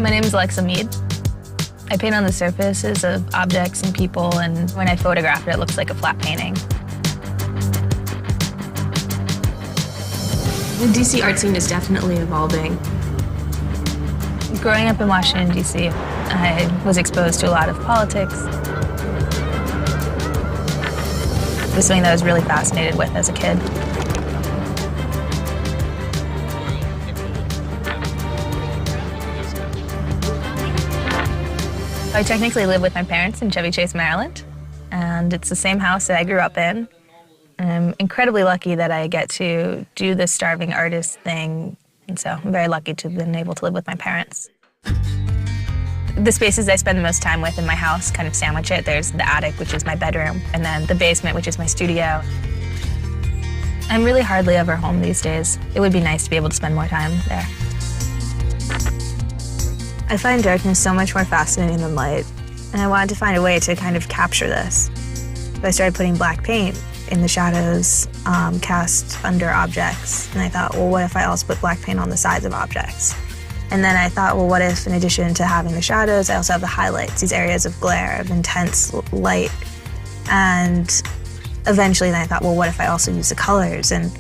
My name is Alexa Mead. I paint on the surfaces of objects and people, and when I photograph it, it looks like a flat painting. The DC art scene is definitely evolving. Growing up in Washington, D.C., I was exposed to a lot of politics. It was something that I was really fascinated with as a kid. I technically live with my parents in Chevy Chase, Maryland, and it's the same house that I grew up in. And I'm incredibly lucky that I get to do this starving artist thing, and so I'm very lucky to have been able to live with my parents. The spaces I spend the most time with in my house kind of sandwich it. There's the attic, which is my bedroom, and then the basement, which is my studio. I'm really hardly ever home these days. It would be nice to be able to spend more time there. I find darkness so much more fascinating than light, and I wanted to find a way to kind of capture this. So I started putting black paint in the shadows cast under objects, and I thought, well, what if I also put black paint on the sides of objects? And then I thought, well, what if in addition to having the shadows, I also have the highlights, these areas of glare, of intense light. And eventually then I thought, well, what if I also use the colors? And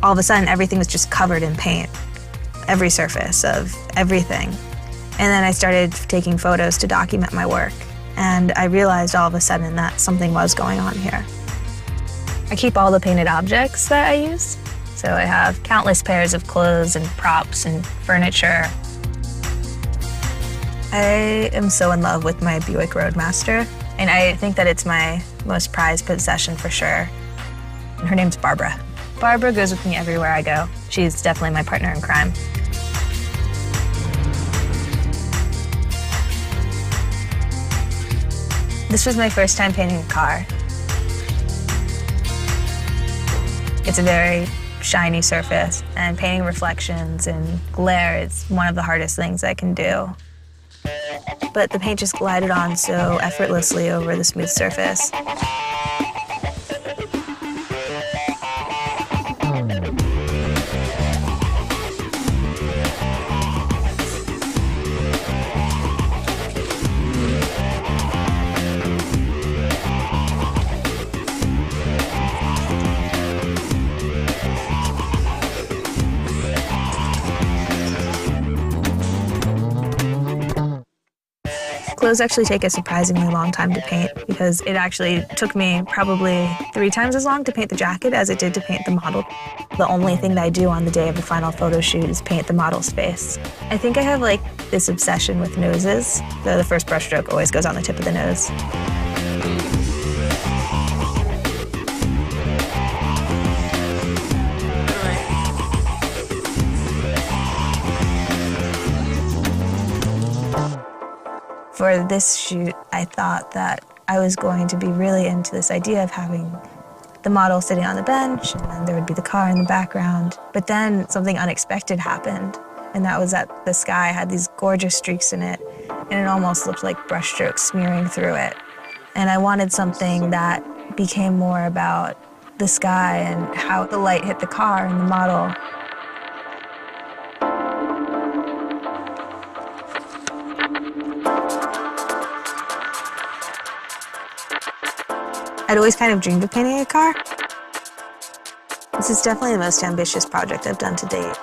all of a sudden, everything was just covered in paint, every surface of everything. And then I started taking photos to document my work. And I realized all of a sudden that something was going on here. I keep all the painted objects that I use. So I have countless pairs of clothes and props and furniture. I am so in love with my Buick Roadmaster, and I think that it's my most prized possession for sure. And her name's Barbara. Barbara goes with me everywhere I go. She's definitely my partner in crime. This was my first time painting a car. It's a very shiny surface, and painting reflections and glare is one of the hardest things I can do. But the paint just glided on so effortlessly over the smooth surface. Clothes actually take a surprisingly long time to paint because it actually took me probably 3 times as long to paint the jacket as it did to paint the model. The only thing that I do on the day of the final photo shoot is paint the model's face. I think I have like this obsession with noses. The first brush stroke always goes on the tip of the nose. For this shoot, I thought that I was going to be really into this idea of having the model sitting on the bench, and then there would be the car in the background. But then something unexpected happened, and that was that the sky had these gorgeous streaks in it, and it almost looked like brushstrokes smearing through it. And I wanted something that became more about the sky and how the light hit the car and the model. I'd always kind of dreamed of painting a car. This is definitely the most ambitious project I've done to date.